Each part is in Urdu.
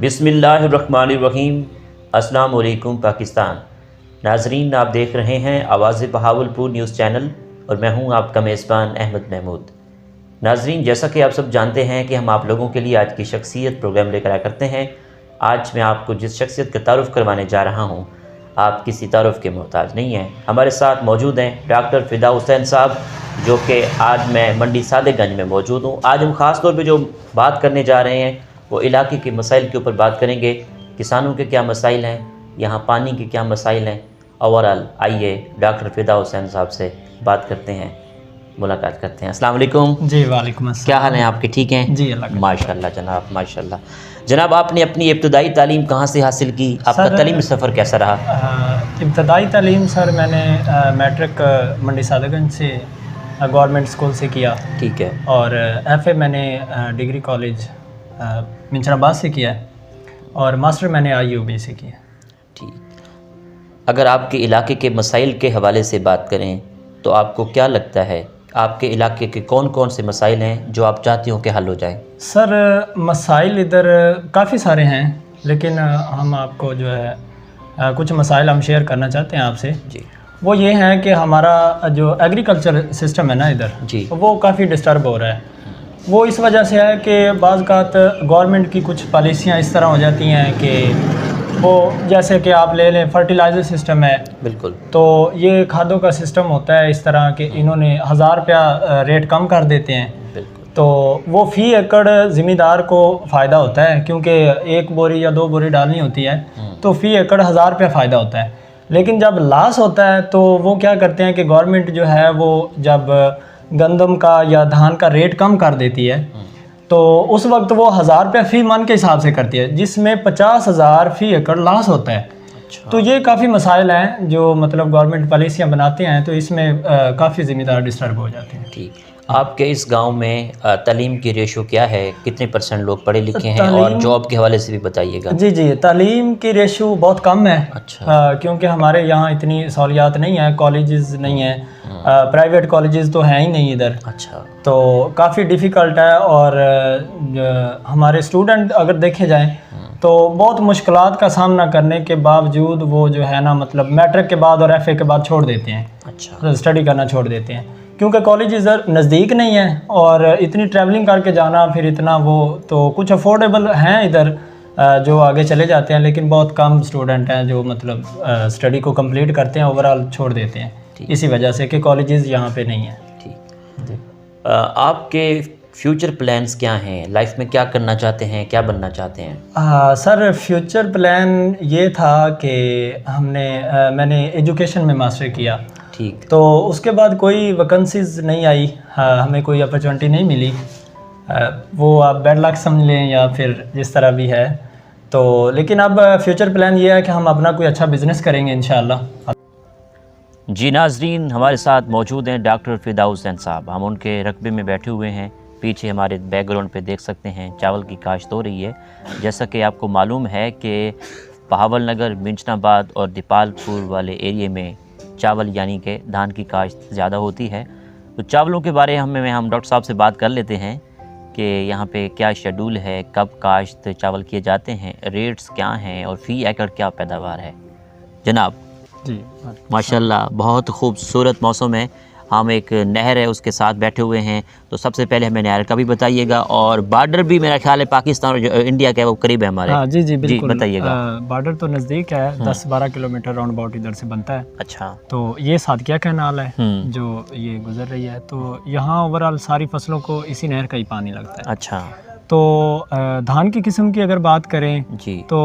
بسم اللہ الرحمن الرحیم۔ السلام علیکم پاکستان۔ ناظرین، آپ دیکھ رہے ہیں آواز بہاولپور نیوز چینل اور میں ہوں آپ کا میزبان احمد محمود۔ ناظرین، جیسا کہ آپ سب جانتے ہیں کہ ہم آپ لوگوں کے لیے آج کی شخصیت پروگرام لے کر آیا کرتے ہیں۔ آج میں آپ کو جس شخصیت کا تعارف کروانے جا رہا ہوں، آپ کسی تعارف کے محتاج نہیں ہیں۔ ہمارے ساتھ موجود ہیں ڈاکٹر فدا حسین صاحب، جو کہ آج میں منڈی صادق گنج میں موجود ہوں۔ آج ہم خاص طور پہ جو بات کرنے جا رہے ہیں وہ علاقے کے مسائل کے اوپر بات کریں گے۔ کسانوں کے کیا مسائل ہیں، یہاں پانی کے کیا مسائل ہیں۔ اوورال آئیے ڈاکٹر فدا حسین صاحب سے بات کرتے ہیں، ملاقات کرتے ہیں۔ السلام علیکم۔ جی وعلیکم السلام۔ کیا حال ہیں آپ کے؟ ٹھیک ہیں جی اللہ کا ماشاء اللہ جناب، ماشاء اللہ جناب۔ آپ نے اپنی ابتدائی تعلیم کہاں سے حاصل کی؟ آپ کا تعلیمی سفر کیسا رہا؟ ابتدائی تعلیم سر میں نے میٹرک منڈی صادق گنج سے گورنمنٹ اسکول سے کیا، ٹھیک ہے، اور ایف اے میں نے ڈگری کالج منچر آباد سے کیا ہے، اور ماسٹر میں نے آئی یو بی سے کیا۔ ٹھیک۔ اگر آپ کے علاقے کے مسائل کے حوالے سے بات کریں تو آپ کو کیا لگتا ہے آپ کے علاقے کے کون کون سے مسائل ہیں جو آپ چاہتے ہو کہ حل ہو جائیں؟ سر مسائل ادھر کافی سارے ہیں، لیکن ہم آپ کو جو ہے کچھ مسائل ہم شیئر کرنا چاہتے ہیں آپ سے۔ جی۔ وہ یہ ہیں کہ ہمارا جو ایگریکلچر سسٹم ہے نا ادھر، جی، وہ کافی ڈسٹرب ہو رہا ہے۔ وہ اس وجہ سے ہے کہ بعض اوقات گورنمنٹ کی کچھ پالیسیاں اس طرح ہو جاتی ہیں کہ وہ جیسے کہ آپ لے لیں فرٹیلائزر سسٹم ہے، بالکل، تو یہ کھادوں کا سسٹم ہوتا ہے اس طرح کہ انہوں نے 1000 روپیہ ریٹ کم کر دیتے ہیں، بالکل، تو وہ فی ایکڑ ذمہ دار کو فائدہ ہوتا ہے، کیونکہ 1 بوری یا 2 بوری ڈالنی ہوتی ہے تو فی ایکڑ 1000 روپیہ فائدہ ہوتا ہے۔ لیکن جب لاس ہوتا ہے تو وہ کیا کرتے ہیں کہ گورنمنٹ جو ہے وہ جب گندم کا یا دھان کا ریٹ کم کر دیتی ہے تو اس وقت وہ 1000 روپیہ فی من کے حساب سے کرتی ہے، جس میں 50,000 فی ایکڑ لاس ہوتا ہے۔ تو یہ کافی مسائل ہیں جو مطلب گورنمنٹ پالیسیاں بناتے ہیں تو اس میں کافی ذمہ دار ڈسٹرب ہو جاتے ہیں۔ ٹھیک۔ آپ کے اس گاؤں میں تعلیم کی ریشو کیا ہے؟ کتنے % لوگ پڑھے لکھے ہیں؟ اور جاب کے حوالے سے بھی بتائیے گا۔ جی، تعلیم کی ریشو بہت کم ہے، اچھا، کیونکہ ہمارے یہاں اتنی سہولیات نہیں ہیں، کالجز نہیں ہیں، پرائیویٹ کالجز تو ہیں ہی نہیں ادھر، اچھا، تو کافی ڈیفیکلٹ ہے۔ اور ہمارے اسٹوڈنٹ اگر دیکھے جائیں تو بہت مشکلات کا سامنا کرنے کے باوجود وہ جو ہے نا مطلب میٹرک کے بعد اور ایف اے کے بعد چھوڑ دیتے ہیں، اچھا، اسٹڈی کرنا چھوڑ دیتے ہیں، کیونکہ کالجز نزدیک نہیں ہیں اور اتنی ٹریولنگ کر کے جانا پھر اتنا وہ، تو کچھ افورڈیبل ہیں ادھر جو آگے چلے جاتے ہیں، لیکن بہت کم اسٹوڈنٹ ہیں جو مطلب اسٹڈی کو کمپلیٹ کرتے ہیں، اوورال چھوڑ دیتے ہیں، اسی وجہ سے کہ کالجز یہاں پہ نہیں ہیں۔ ٹھیک۔ آپ کے فیوچر پلانز کیا ہیں؟ لائف میں کیا کرنا چاہتے ہیں، کیا بننا چاہتے ہیں؟ سر فیوچر پلان یہ تھا کہ میں نے ایجوکیشن میں ماسٹر کیا، ٹھیک، تو اس کے بعد کوئی ویکنسیز نہیں آئی، ہمیں کوئی اپرچونٹی نہیں ملی، وہ آپ بیڈ لک سمجھ لیں یا پھر جس طرح بھی ہے، تو لیکن اب فیوچر پلان یہ ہے کہ ہم اپنا کوئی اچھا بزنس کریں گے انشاءاللہ۔ جی ناظرین، ہمارے ساتھ موجود ہیں ڈاکٹر فدا حسین صاحب۔ ہم ان کے رقبے میں بیٹھے ہوئے ہیں، پیچھے ہمارے بیک گراؤنڈ پہ دیکھ سکتے ہیں چاول کی کاشت ہو رہی ہے۔ جیسا کہ آپ کو معلوم ہے کہ بہاول نگر، منچن آباد اور دیپال پور والے ایریے میں چاول یعنی کہ دھان کی کاشت زیادہ ہوتی ہے، تو چاولوں کے بارے میں ہم ڈاکٹر صاحب سے بات کر لیتے ہیں کہ یہاں پہ کیا شیڈول ہے، کب کاشت چاول کیے جاتے ہیں، ریٹس کیا ہیں اور فی ایکڑ کیا پیداوار ہے۔ جناب جی ماشاءاللہ بہت خوبصورت موسم ہے، ہم ایک نہر ہے اس کے ساتھ بیٹھے ہوئے ہیں، تو سب سے پہلے ہمیں نہر کا بھی بتائیے گا، اور بارڈر بھی میرا خیال ہے پاکستان اور انڈیا کا وہ قریب ہے ہمارے۔ ہاں جی بالکل، بتائیے گا۔ بارڈر تو نزدیک ہے، 10-12 کلومیٹر راؤنڈ اباؤٹ ادھر سے بنتا ہے۔ اچھا، تو یہ ساتکیہ کینال ہے جو یہ گزر رہی ہے، تو یہاں اوورال ساری فصلوں کو اسی نہر کا ہی پانی لگتا ہے۔ اچھا، تو دھان کی قسم کی اگر بات کریں جی، تو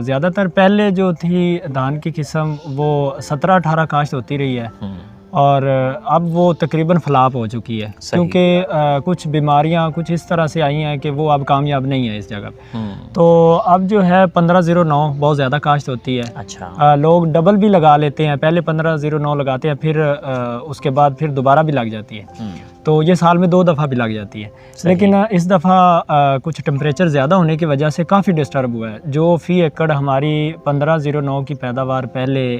زیادہ تر پہلے جو تھی دھان کی قسم وہ 17-18 کاشت ہوتی رہی ہے، اور اب وہ تقریباً فلاپ ہو چکی ہے، کیونکہ کچھ بیماریاں کچھ اس طرح سے آئی ہیں کہ وہ اب کامیاب نہیں ہے اس جگہ پہ، تو اب جو ہے 1509 بہت زیادہ کاشت ہوتی ہے۔ اچھا، لوگ ڈبل بھی لگا لیتے ہیں، پہلے 1509 لگاتے ہیں، پھر اس کے بعد پھر دوبارہ بھی لگ جاتی ہے، تو یہ سال میں 2 دفعہ بھی لگ جاتی ہے، لیکن اس دفعہ کچھ ٹمپریچر زیادہ ہونے کی وجہ سے کافی ڈسٹرب ہوا ہے، جو فی ایکڑ ہماری 1509 کی پیداوار پہلے